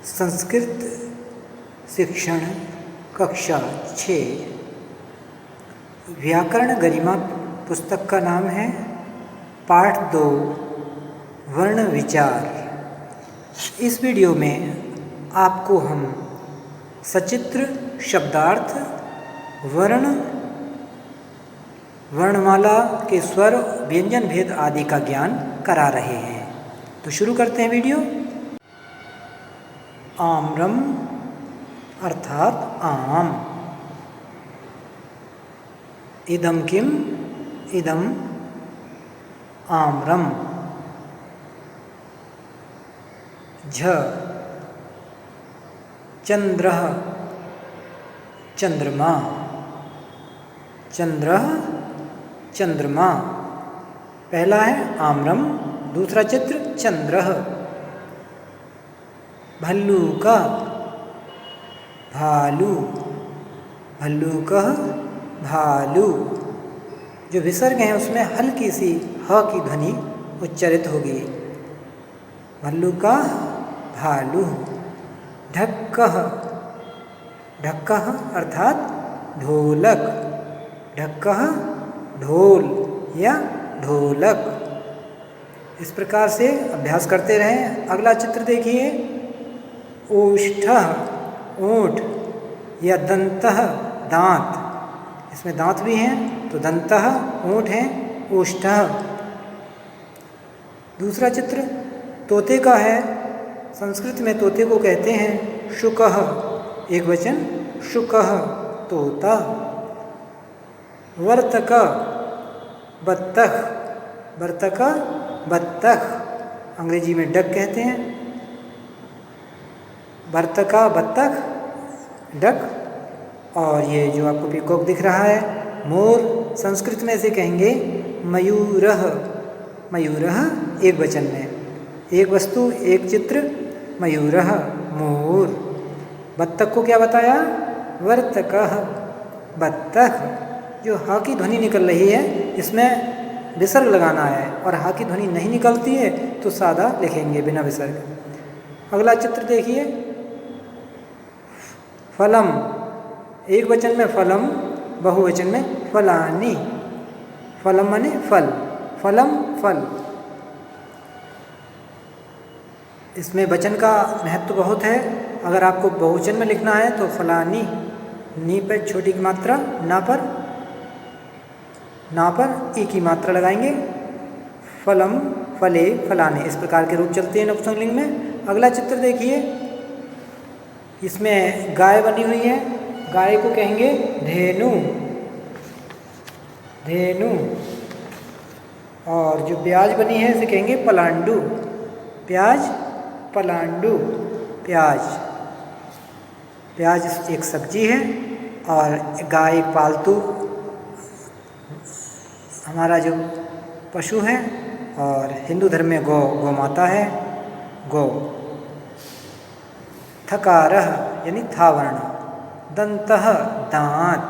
संस्कृत शिक्षण कक्षा 6 व्याकरण गरिमा पुस्तक का नाम है पाठ 2 वर्ण विचार। इस वीडियो में आपको हम सचित्र शब्दार्थ, वर्ण, वर्णमाला के स्वर, व्यंजन भेद आदि का ज्ञान करा रहे हैं। तो शुरू करते हैं वीडियो। आम्रम अर्थात आम। इदम किम, इदम आम्रम। झ चंद्रः चंद्रमा, चंद्रः चंद्रमा। पहला है आम्रम, दूसरा चित्र चंद्रः। भल्लूका भालू, भल्लूकः भालू। जो विसर्ग हैं उसमें हल्की सी ह की ध्वनि उच्चारित होगी। भल्लूका भालू। ढक्कः, ढक्कः अर्थात ढोलक, ढक्कः ढोल या ढोलक। इस प्रकार से अभ्यास करते रहें। अगला चित्र देखिए। ओष्ठः ऊँट या दंतः दांत, इसमें दांत भी हैं तो दंतः ऊँट है, ओष्ठः। दूसरा चित्र तोते का है। संस्कृत में तोते को कहते हैं शुकः, एक वचन शुकः तोता। वर्तक बत्तख, वर्तक बत्तख, अंग्रेजी में डक कहते हैं। वर्तका बत्तख, डक। और ये जो आपको पीकॉक दिख रहा है मोर, संस्कृत में इसे कहेंगे मयूरः, मयूरः एक वचन में, एक वस्तु एक चित्र, मयूरः मोर। बत्तख को क्या बताया? वर्तकः बत्तख। जो हा की ध्वनि निकल रही है इसमें विसर्ग लगाना है, और हा की ध्वनि नहीं निकलती है तो सादा लिखेंगे बिना विसर्ग। अगला चित्र देखिए। फलम, एक वचन में फलम, बहुवचन में फलानि। फलम माने फल, फलम फल। इसमें वचन का महत्व बहुत है। अगर आपको बहुवचन में लिखना है तो फलानि, नी पर छोटी की मात्रा, ना पर ई की मात्रा लगाएंगे। फलम फले फलाने, इस प्रकार के रूप चलते हैं नपुंसकलिंग में। अगला चित्र देखिए। इसमें गाय बनी हुई है, गाय को कहेंगे धेनु, धेनु। और जो प्याज बनी है इसे कहेंगे पलांडु, प्याज पलांडु, प्याज। प्याज एक सब्जी है और गाय एक पालतू हमारा जो पशु है, और हिंदू धर्म में गौ माता है, गौ। थकारः यानी था वर्ण। दंतः दांत,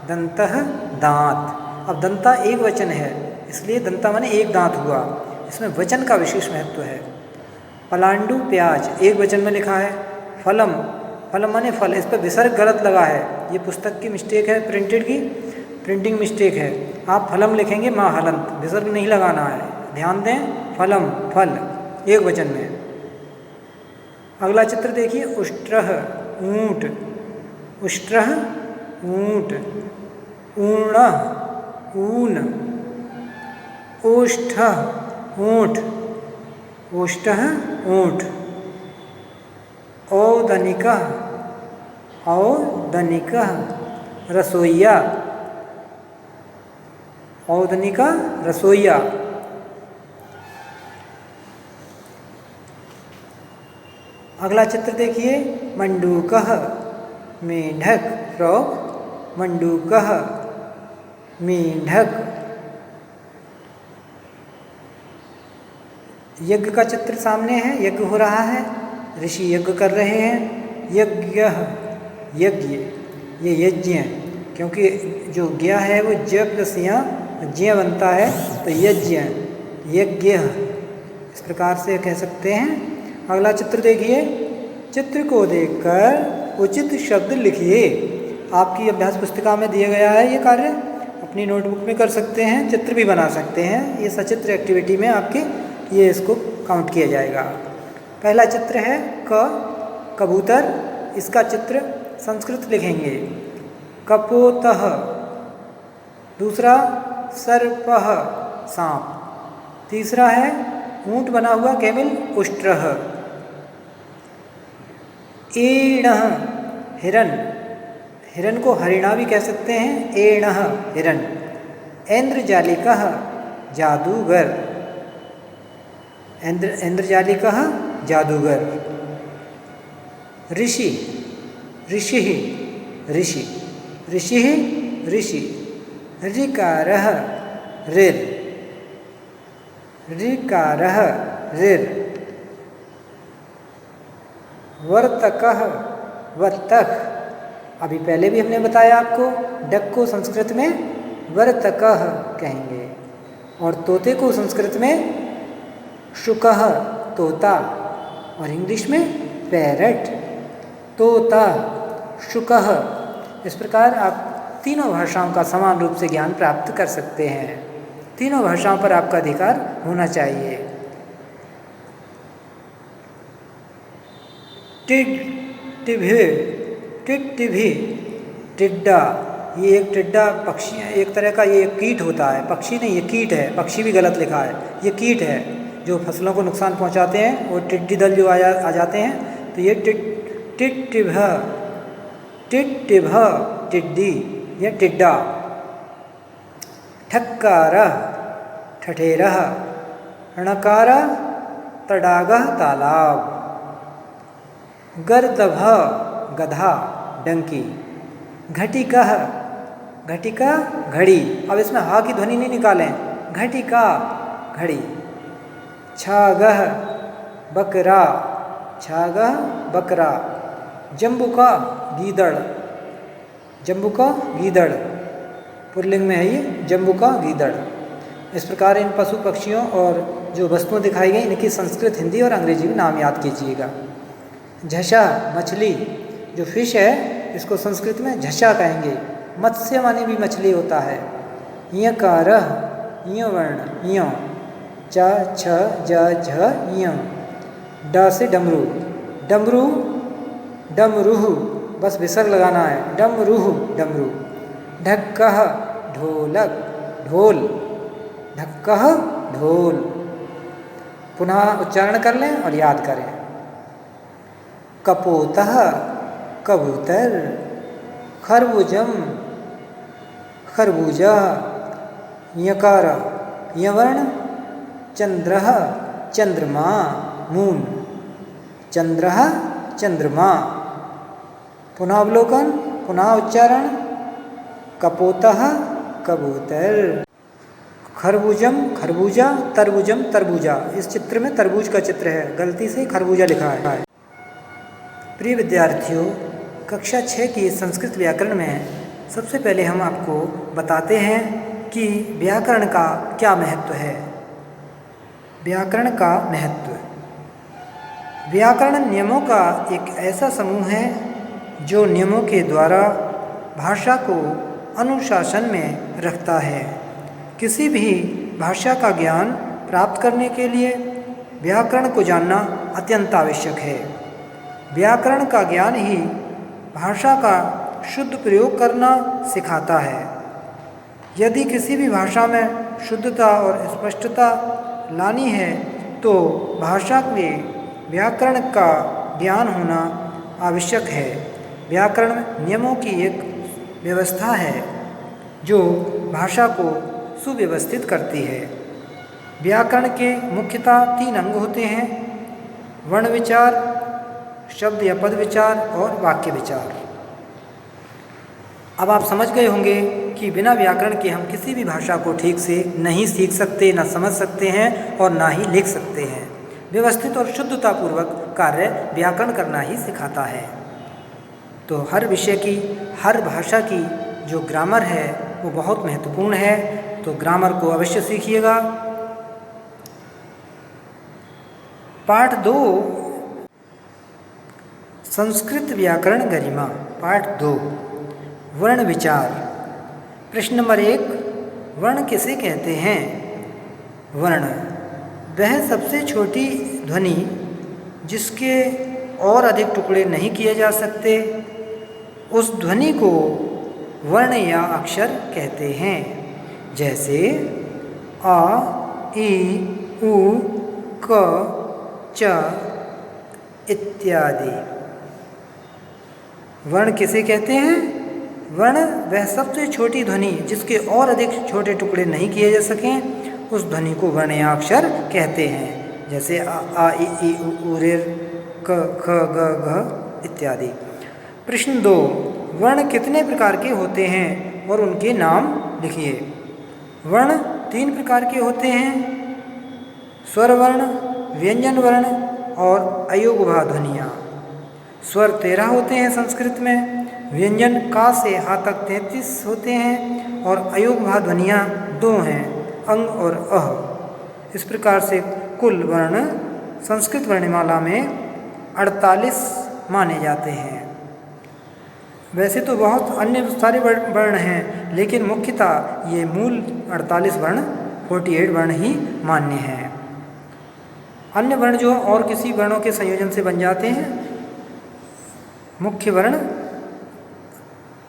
दंतः दांत। अब दंता एक वचन है इसलिए दंता माने एक दांत हुआ, इसमें वचन का विशेष महत्व है। पलांडु प्याज एक वचन में लिखा है। फलम, फलम माने फल, इस पर विसर्ग गलत लगा है, ये पुस्तक की मिस्टेक है, प्रिंटेड की प्रिंटिंग मिस्टेक है। आप फलम लिखेंगे माँ हलंत, विसर्ग नहीं लगाना है, ध्यान दें। फलम फल एक वचन में। अगला चित्र देखिए। उष्ट्रः ऊँट, उष्ट्रः ऊँट। ऊणः ऊन। ओष्ठः ऊँट, ओष्ठः ऊँट। औदनिकः, औदनिकः रसोइया, औदनिका रसोइया। अगला चित्र देखिए। मंडूकः मेंढक, फ्रॉग, मंडूकः मेंढक। यज्ञ का चित्र सामने है, यज्ञ हो रहा है, ऋषि यज्ञ कर रहे हैं। यज्ञः यज्ञ, ये यज्ञ, क्योंकि जो ज्ञ है वो ज प्लस या ज्ञ बनता है तो यज्ञ, यज्ञ इस प्रकार से कह सकते हैं। अगला चित्र देखिए। चित्र को देखकर उचित शब्द लिखिए। आपकी अभ्यास पुस्तिका में दिया गया है ये कार्य, अपनी नोटबुक में कर सकते हैं, चित्र भी बना सकते हैं। ये सचित्र एक्टिविटी में आपके ये इसको काउंट किया जाएगा। पहला चित्र है कबूतर, इसका चित्र संस्कृत लिखेंगे कपोतः। दूसरा सर्पः, सांप। तीसरा है ऊंट बना हुआ कैमल, उष्ट्रः। एणः, हिरन, हिरन को हरिणा भी कह सकते हैं, एणः हिरन। ऐन्द्रजालिकः, जादूगर, ऐन्द्रजालिकः जादूगर। ऋषि, ऋषि, ऋषि, ऋषि, ऋषि। ऋकारः, ऋर, ऋकारः ऋर। वर्तकः, वर्तक। अभी पहले भी हमने बताया आपको, डक को संस्कृत में वर्तकः कहेंगे और तोते को संस्कृत में शुकः, तोता, और इंग्लिश में पैरट। तोता, शुकः। इस प्रकार आप तीनों भाषाओं का समान रूप से ज्ञान प्राप्त कर सकते हैं। तीनों भाषाओं पर आपका अधिकार होना चाहिए। टिड, टिभे, टिड्ढी, टिड्डा। ये एक टिड्डा पक्षी है, एक तरह का ये कीट होता है। पक्षी नहीं, ये कीट है, पक्षी भी गलत लिखा है, ये कीट है जो फसलों को नुकसान पहुंचाते हैं। और टिड्डी दल जो आ जाते हैं, तो ये टिड्ढिभ, टिड्ढिभ, टिड्डी या टिड्डा। ठक्कारः, ठठेरः। णकारः, तडागः, तालाब। गर्दभः, गधा, डंकी। घटिकः, घटिका, घड़ी। अब इसमें हा की ध्वनि नहीं निकालें, घटिका, घड़ी। छागः, बकरा, छागः, बकरा। जम्बुका, गीदड़, जम्बुका, गीदड़। पुल्लिंग में है ये, जम्बुका, गीदड़। इस प्रकार इन पशु पक्षियों और जो वस्तुएं दिखाई गई, इनकी संस्कृत, हिंदी और अंग्रेजी में नाम याद कीजिएगा। झषा, मछली, जो फिश है इसको संस्कृत में झषा कहेंगे। मत्स्य माने भी मछली होता है। यकारः, य वर्ण, य। च, छ, ज, झ, य। ड से डमरू, डमरू, डमरूह, बस विसर्ग लगाना है, डमरूह, डमरू। ढक्कः, ढोलक, ढोल, ढक्कः, ढोल। पुनः उच्चारण कर लें और याद करें। कपोतः, कबूतर। खरबूजम, खरबूजा। यकार, यवर्ण। चंद्रः, चंद्रमा, मून। चंद्रः, चंद्रमा। पुनः अवलोकन, पुनः उच्चारण। कपोतः, कबूतर। खरबूजम, खरबूजा। तरबूजम, तरबूजा। इस चित्र में तरबूज का चित्र है, गलती से खरबूजा लिखा है। प्रिय विद्यार्थियों, कक्षा 6 की संस्कृत व्याकरण में सबसे पहले हम आपको बताते हैं कि व्याकरण का क्या महत्व है। व्याकरण का महत्व। व्याकरण नियमों का एक ऐसा समूह है जो नियमों के द्वारा भाषा को अनुशासन में रखता है। किसी भी भाषा का ज्ञान प्राप्त करने के लिए व्याकरण को जानना अत्यंत आवश्यक है। व्याकरण का ज्ञान ही भाषा का शुद्ध प्रयोग करना सिखाता है। यदि किसी भी भाषा में शुद्धता और स्पष्टता लानी है तो भाषा में व्याकरण का ज्ञान होना आवश्यक है। व्याकरण नियमों की एक व्यवस्था है जो भाषा को सुव्यवस्थित करती है। व्याकरण के मुख्यतः 3 अंग होते हैं: वर्ण विचार, शब्द या पद विचार और वाक्य विचार। अब आप समझ गए होंगे कि बिना व्याकरण के हम किसी भी भाषा को ठीक से नहीं सीख सकते, ना समझ सकते हैं और ना ही लिख सकते हैं। व्यवस्थित और शुद्धतापूर्वक कार्य व्याकरण करना ही सिखाता है। तो हर विषय की, हर भाषा की जो ग्रामर है वो बहुत महत्वपूर्ण है। तो ग्रामर को अवश्य सीखिएगा। संस्कृत व्याकरण गरिमा पाठ 2 वर्ण विचार। प्रश्न नंबर 1, वर्ण किसे कहते हैं? वर्ण वह सबसे छोटी ध्वनि जिसके और अधिक टुकड़े नहीं किए जा सकते, उस ध्वनि को वर्ण या अक्षर कहते हैं। जैसे आ, ई, उ, क, च इत्यादि। वर्ण किसे कहते हैं? वर्ण वह सबसे छोटी ध्वनि जिसके और अधिक छोटे टुकड़े नहीं किए जा सकें, उस ध्वनि को वर्ण या अक्षर कहते हैं। जैसे आ इ ई उ ऋ क ख ग घ इत्यादि। प्रश्न 2, वर्ण कितने प्रकार के होते हैं और उनके नाम लिखिए। वर्ण 3 प्रकार के होते हैं, स्वर वर्ण, व्यंजन वर्ण और अयोगभा ध्वनियाँ। स्वर 13 होते हैं संस्कृत में, व्यंजन का से हा तक 33 होते हैं और अयोगभा ध्वनियाँ 2 हैं, अंग और अह। इस प्रकार से कुल वर्ण संस्कृत वर्णमाला में 48 माने जाते हैं। वैसे तो बहुत अन्य सारे वर्ण हैं, लेकिन मुख्यतः ये मूल 48 वर्ण 48 वर्ण ही मान्य हैं। अन्य वर्ण जो और किसी वर्णों के संयोजन से बन जाते हैं, मुख्य वर्ण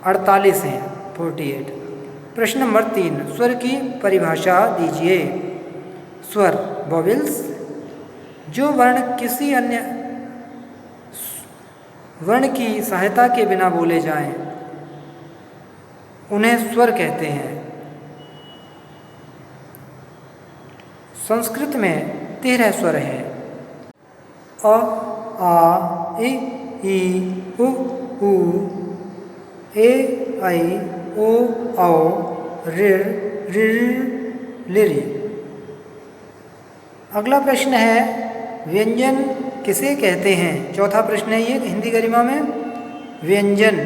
48 हैं, 48। प्रश्न नंबर 3, स्वर की परिभाषा दीजिए। स्वर वोवेल्स जो वर्ण किसी अन्य वर्ण की सहायता के बिना बोले जाएं, उन्हें स्वर कहते हैं। संस्कृत में 13 स्वर हैं। अ, आ, इ, ई, उ, ए, ऐ, ओ, औ, ऋ, लिरि। अगला प्रश्न है, व्यंजन किसे कहते हैं? चौथा प्रश्न है ये हिंदी गरिमा में। व्यंजन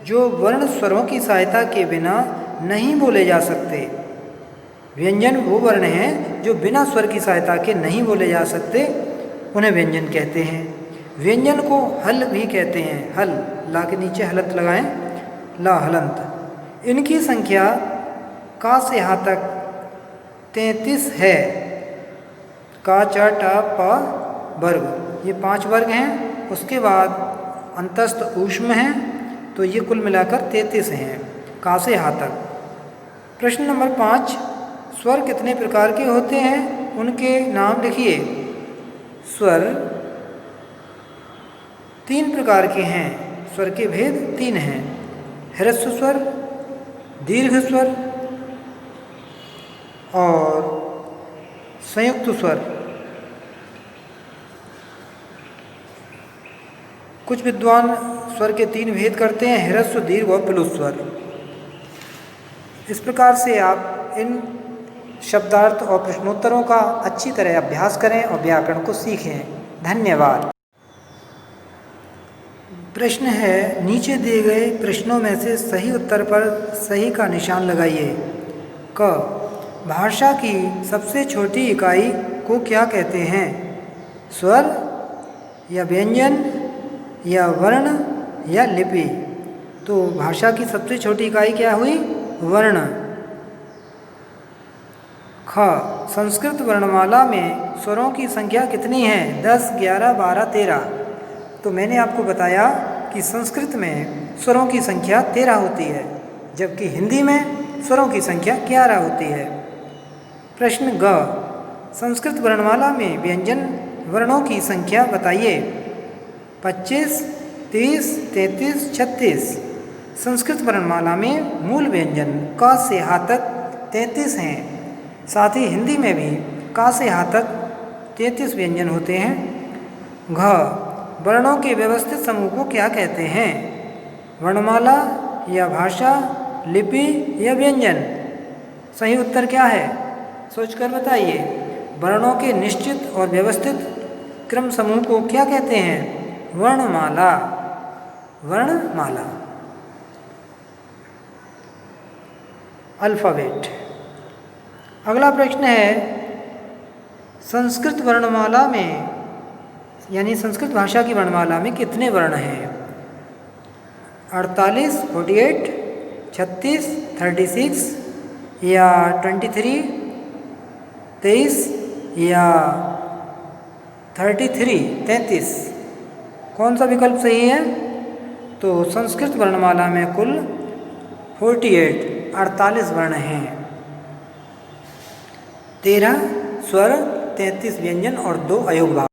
जो वर्ण स्वरों की सहायता के बिना नहीं बोले जा सकते। व्यंजन वो वर्ण हैं जो बिना स्वर की सहायता के नहीं बोले जा सकते, उन्हें व्यंजन कहते हैं। व्यंजन को हल भी कहते हैं। हल, ला के नीचे हलंत लगाएं, ला हलंत। इनकी संख्या का से हा तक 33 है। का, च, ट, प वर्ग, ये 5 वर्ग हैं। उसके बाद अंतस्थ ऊष्म हैं, तो ये कुल मिलाकर 33 हैं, का से हा तक। प्रश्न नंबर 5, स्वर कितने प्रकार के होते हैं? उनके नाम लिखिए। स्वर 3 प्रकार के हैं। स्वर के भेद 3 हैं, ह्रस्व स्वर, दीर्घ स्वर और संयुक्त स्वर। कुछ विद्वान स्वर के 3 भेद करते हैं, ह्रस्व, दीर्घ और प्लुत स्वर। इस प्रकार से आप इन शब्दार्थ और प्रश्नोत्तरों का अच्छी तरह अभ्यास करें और व्याकरण को सीखें। धन्यवाद। प्रश्न है, नीचे दिए गए प्रश्नों में से सही उत्तर पर सही का निशान लगाइए। क, भाषा की सबसे छोटी इकाई को क्या कहते हैं? स्वर या व्यंजन या वर्ण या लिपि? तो भाषा की सबसे छोटी इकाई क्या हुई? वर्ण। ख, संस्कृत वर्णमाला में स्वरों की संख्या कितनी है? 10, 11, 12, 13। तो मैंने आपको बताया कि संस्कृत में स्वरों की संख्या 13 होती है, जबकि हिंदी में स्वरों की संख्या 11 होती है। प्रश्न ग, संस्कृत वर्णमाला में व्यंजन वर्णों की संख्या बताइए। 25, 30, 33, 36। संस्कृत वर्णमाला में मूल व्यंजन क से हा तक 33 हैं। साथ ही हिंदी में भी का से हा तक 33 व्यंजन होते हैं। घ, वर्णों के व्यवस्थित समूह को क्या कहते हैं? वर्णमाला या भाषा, लिपि या व्यंजन? सही उत्तर क्या है? सोचकर बताइए। वर्णों के निश्चित और व्यवस्थित क्रम समूह को क्या कहते हैं? वर्णमाला। वर्णमाला, अल्फ़ाबेट। अगला प्रश्न है, संस्कृत वर्णमाला में यानी संस्कृत भाषा की वर्णमाला में कितने वर्ण हैं? 48, 48, 36, 36 या 23, 23 या 33, 33? कौन सा विकल्प सही है? तो संस्कृत वर्णमाला में कुल 48, 48 वर्ण हैं। 13 स्वर, 33 व्यंजन और 2 अयोग भाग।